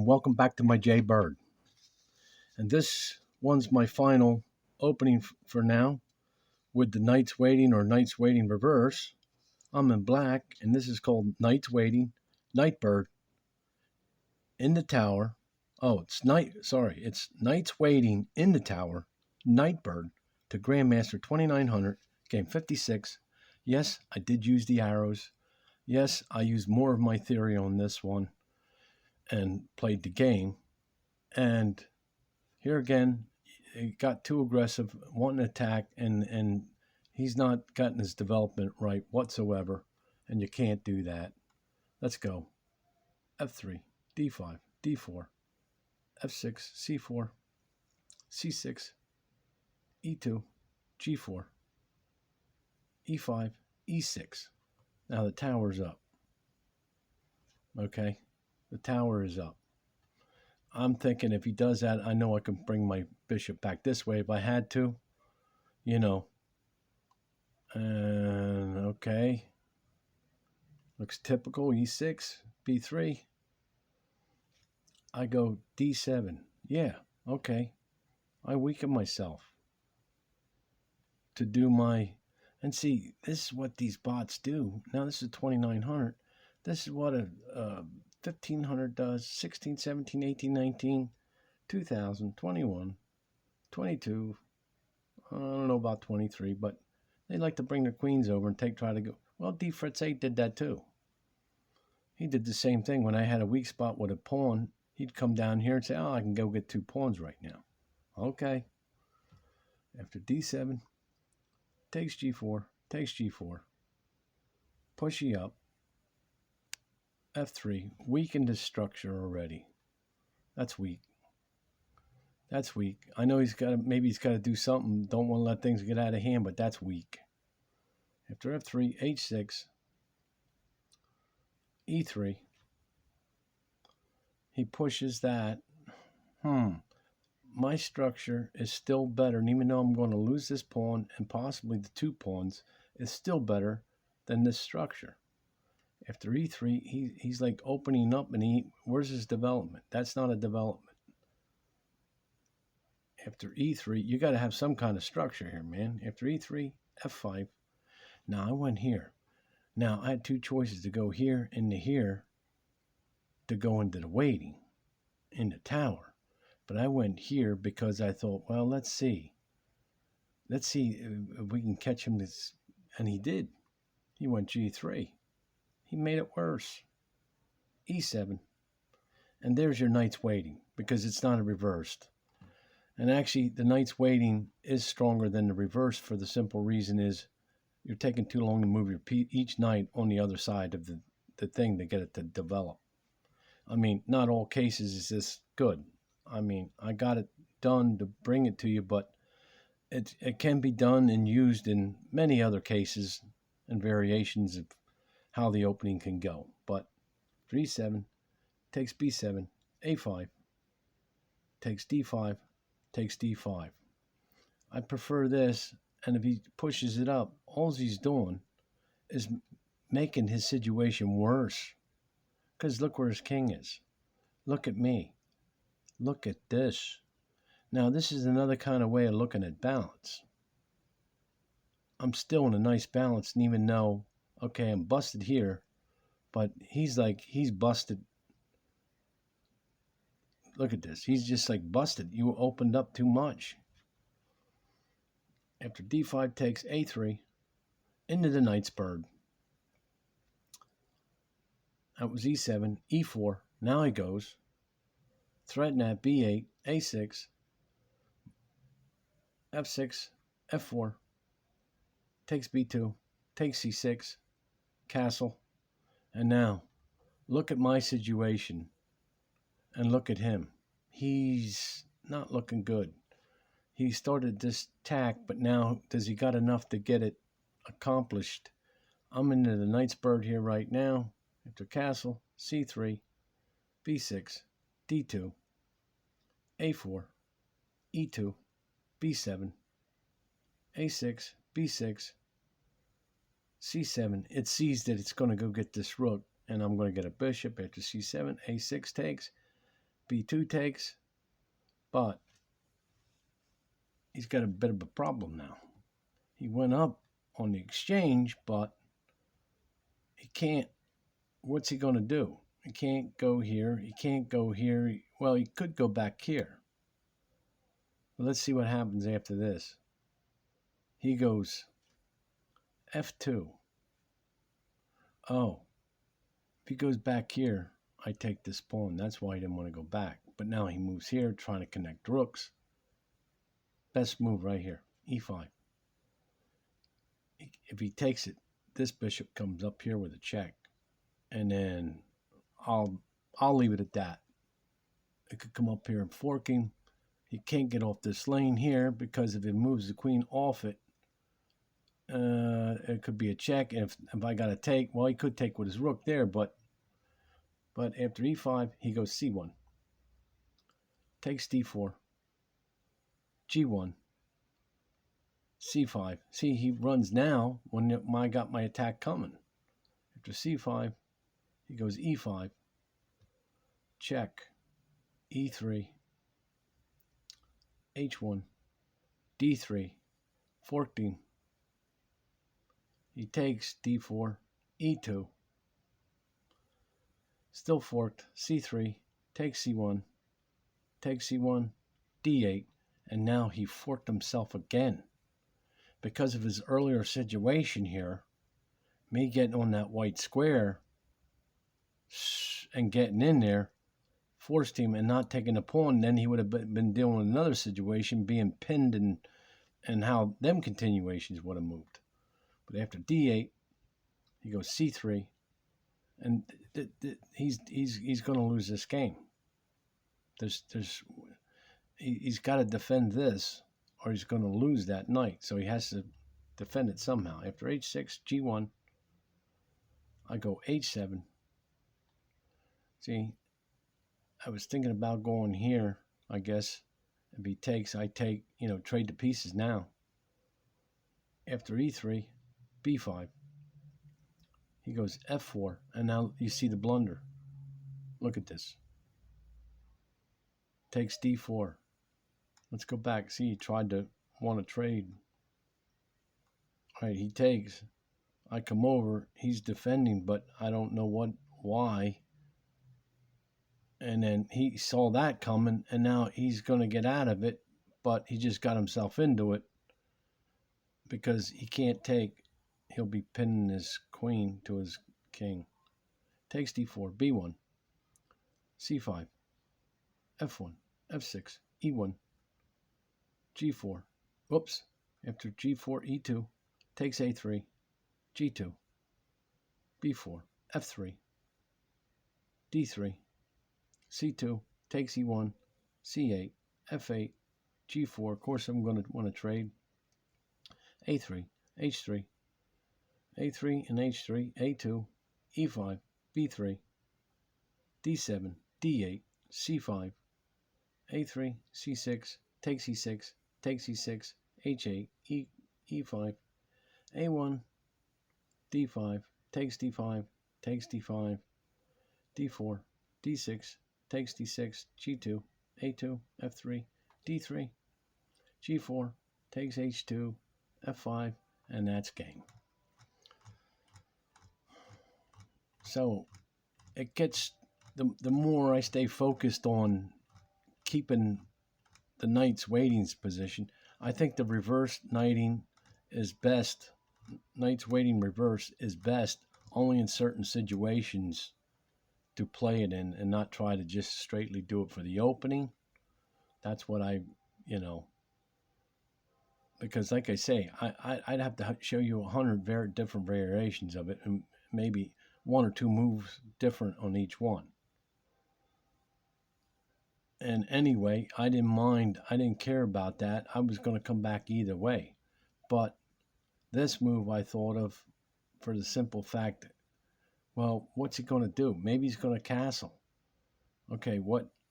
and welcome back to my Jay Bird. And this one's my final opening for now with the Knights Waiting or Knights Waiting reverse. I'm in black, and this is called Knights Waiting, Nightbird in the tower. It's Knights Waiting in the tower, Nightbird to grandmaster 2900, game 56. Yes, I did use the arrows. Yes, I used more of my theory on this one and played the game. And here again, he got too aggressive, wanting to attack, and he's not gotten his development right whatsoever, and you can't do that. Let's go. F3, D5, D4, F6, C4, C6, E2, G4, E5, E6. Now the tower's up. Okay? The tower is up. I'm thinking if he does that, I know I can bring my bishop back this way if I had to. And okay. Looks typical. E6, B3. I go D7. Yeah, okay. I weaken myself to do my... And see, this is what these bots do. Now this is 2900. This is what a 1500 does. 16, 17, 18, 19, 2000, 21, 22. I don't know about 23, but they like to bring their queens over and try to go. Well, D Fritz 8 did that too. He did the same thing. When I had a weak spot with a pawn, he'd come down here and say, I can go get 2 pawns right now. Okay. After D7, takes G4, takes G4, pushy up, F3, weakened his structure already. That's weak. That's weak. I know maybe he's got to do something. Don't want to let things get out of hand, but that's weak. After F3, H6, E3. He pushes that. My structure is still better, and even though I'm going to lose this pawn and possibly the 2 pawns, it's still better than this structure. After E3, he's like opening up, and where's his development? That's not a development. After E3, you got to have some kind of structure here, man. After E3, F5. Now I went here. Now I had 2 choices to go here into here to go into the waiting in the tower. But I went here because I thought, well, let's see. Let's see if we can catch him this. And he did. He went G3. He made it worse. E7. And there's your Knights Waiting because it's not a reversed. And actually, the Knights Waiting is stronger than the reverse for the simple reason is you're taking too long to move each knight on the other side of the thing to get it to develop. I mean, not all cases is this good. I mean, I got it done to bring it to you, but it can be done and used in many other cases and variations of how the opening can go. But 3-7, takes B7, A5, takes D5, takes D5. I prefer this, and if he pushes it up, all he's doing is making his situation worse. Because look where his king is. Look at me. Look at this. Now, this is another kind of way of looking at balance. I'm still in a nice balance, and even though, okay, I'm busted here, but he's busted. Look at this. He's just like busted. You opened up too much. After D5 takes A3, into the Knight's Bird. That was E7, E4. Now he goes. Threaten at B8, A6, F6, F4, takes B2, takes C6, castle. And now, look at my situation and look at him. He's not looking good. He started this attack, but now does he got enough to get it accomplished? I'm into the Knight's Bird here right now. After castle, C3, B6, D2, A4, E2, B7, A6, B6, C7. It sees that it's going to go get this rook, and I'm going to get a bishop after C7, A6 takes, B2 takes, but he's got a bit of a problem now. He went up on the exchange, but he can't. What's he going to do? He can't go here. He can't go here. Well, he could go back here. But let's see what happens after this. He goes F2. Oh, if he goes back here, I take this pawn. That's why he didn't want to go back. But now he moves here, trying to connect rooks. Best move right here, E5. If he takes it, this bishop comes up here with a check. And then I'll leave it at that. It could come up here and fork him. He can't get off this lane here because if it moves the queen off it, it could be a check. And if I got to take, well, he could take with his rook there, but after E5, he goes C1. Takes D4. G1. C5. See, he runs now when I got my attack coming. After C5, he goes E5. Check. E3. H1. D3. Forked him. He takes D4. E2. Still forked. C3. Takes C1. Takes C1. D8. And now he forked himself again. Because of his earlier situation here, me getting on that white square and getting in there forced him and not taking a pawn. Then he would have been dealing with another situation, being pinned, and how them continuations would have moved. But after D8, he goes C3, and he's going to lose this game. He's got to defend this, or he's going to lose that knight. So he has to defend it somehow. After H6, G1, I go H7. See, I was thinking about going here, I guess. If he takes, I take, trade the pieces now. After E3, B5. He goes F4, and now you see the blunder. Look at this. Takes D4. Let's go back. See, he tried to want to trade. All right, he takes. I come over. He's defending, but I don't know why. And then he saw that coming, and now he's going to get out of it, but he just got himself into it because he can't take. He'll be pinning his queen to his king. Takes D4, B1, C5, F1, F6, E1, G4. Whoops. After G4, E2, takes A3, G2, B4, F3, D3, C2, takes E1, C8, F8, G4. Of course, I'm going to want to trade. A3, H3, A3 and H3, A2, E5, B3, D7, D8, C5, A3, C6, takes E6, takes E6, H8, E5, A1, D5, takes D5, takes D5, D4, D6, takes D6, G2, A2, F3, D3, G4, takes H2, F5, and that's game. So it gets, the more I stay focused on keeping the knight's waiting's position, I think the reverse knighting is best. Knight's waiting reverse is best only in certain situations to play it in, and not try to just straightly do it for the opening. That's what because like I say, I'd have to show you 100 very different variations of it, and maybe one or two moves different on each one. And anyway, I didn't mind. I didn't care about that. I was going to come back either way. But this move I thought of for the simple fact, well, what's he going to do? Maybe he's going to castle. Okay,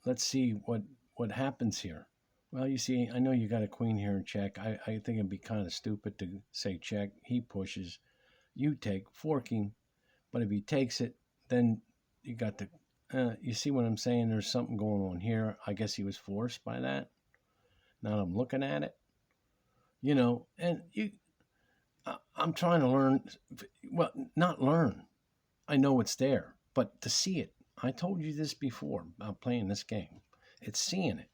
let's see what happens here. Well, you see, I know you got a queen here in check. I think it'd be kind of stupid to say check. He pushes. You take, forking. But if he takes it, then you got the You see what I'm saying? There's something going on here. I guess he was forced by that. Now I'm looking at it, and I'm trying to learn. Well, not learn. I know it's there, but to see it. I told you this before about playing this game. It's seeing it.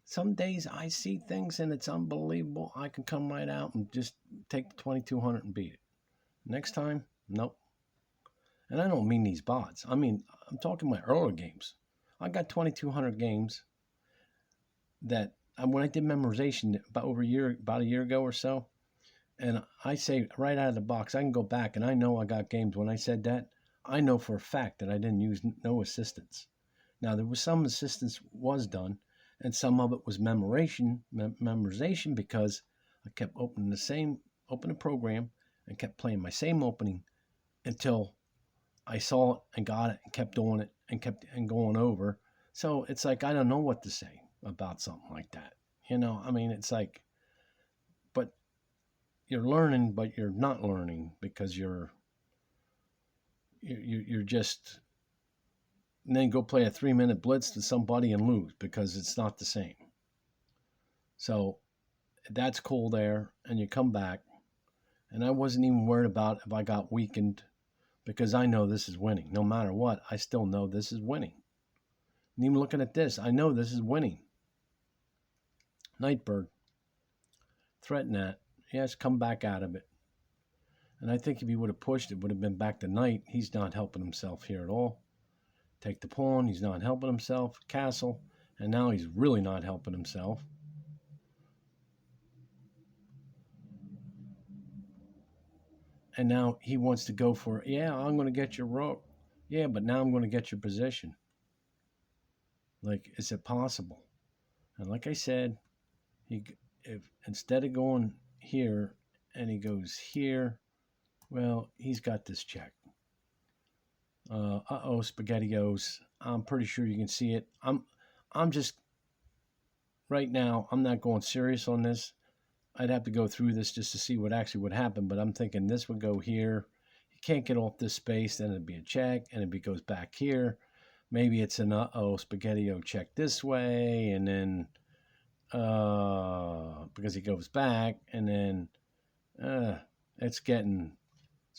Some days I see things and it's unbelievable. I can come right out and just take the 2200 and beat it. Next time, nope. And I don't mean these bots. I mean, I'm talking my earlier games. I got 2200 games that when I did memorization about a year ago or so, and I say right out of the box, I can go back and I know I got games when I said that. I know for a fact that I didn't use no assistance. Now, there was some assistance was done, and some of it was memorization because I kept opening the program and kept playing my same opening until I saw it and got it and kept doing it and kept going over. So it's like, I don't know what to say about something like that. I mean, it's like, but you're learning, but you're not learning because you're just, and then go play a 3-minute blitz to somebody and lose because it's not the same. So that's cool there. And you come back, and I wasn't even worried about if I got weakened because I know this is winning. No matter what, I still know this is winning. And even looking at this, I know this is winning. Nightbird. Threaten that. Yes, come back out of it. And I think if he would have pushed, it would have been back to knight. He's not helping himself here at all. Take the pawn. He's not helping himself. Castle. And now he's really not helping himself. And now he wants to go for, yeah, I'm going to get your rook. Yeah, but now I'm going to get your position. Like, is it possible? And like I said, if instead of going here and he goes here, well, he's got this check. SpaghettiOs. I'm pretty sure you can see it. I'm just, right now, I'm not going serious on this. I'd have to go through this just to see what actually would happen, but I'm thinking this would go here. You can't get off this space, then it'd be a check, and it goes back here. Maybe it's an SpaghettiO check this way, and then because he goes back, and then it's getting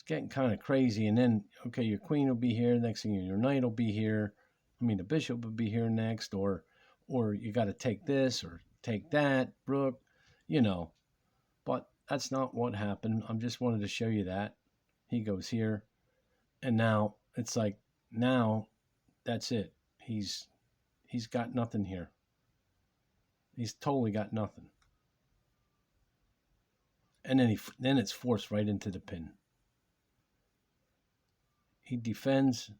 kind of crazy. And then, okay, your queen will be here. Next thing, your knight will be here. I mean, the bishop will be here next, or you got to take this or take that, rook, But that's not what happened. I just wanted to show you that. He goes here, and now it's like, now that's it. He's got nothing here. He's totally got nothing. And then it's forced right into the pin. He defends.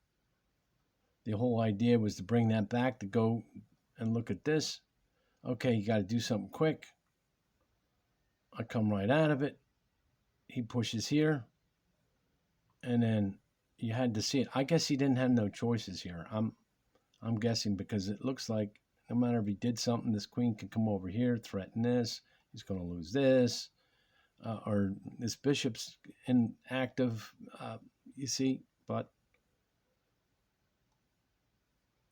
The whole idea was to bring that back, to go and look at this. Okay, you got to do something quick. I come right out of it. He pushes here. And then you had to see it. I guess he didn't have no choices here. I'm guessing, because it looks like no matter if he did something, this queen can come over here, threaten this. He's going to lose this. Or this bishop's inactive, you see. But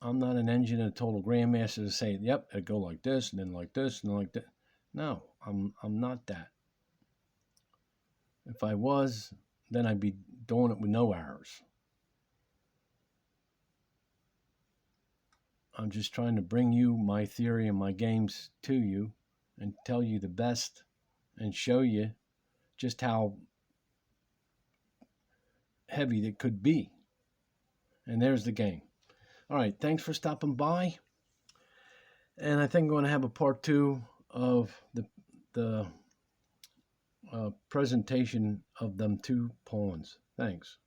I'm not an engine and a total grandmaster to say, yep, it'd go like this, and then like this, and then like that. No, I'm not that. If I was, then I'd be doing it with no errors. I'm just trying to bring you my theory and my games to you and tell you the best and show you just how heavy it could be. And there's the game. All right, thanks for stopping by. And I think I'm going to have a part 2 of the presentation of them 2 pawns. Thanks.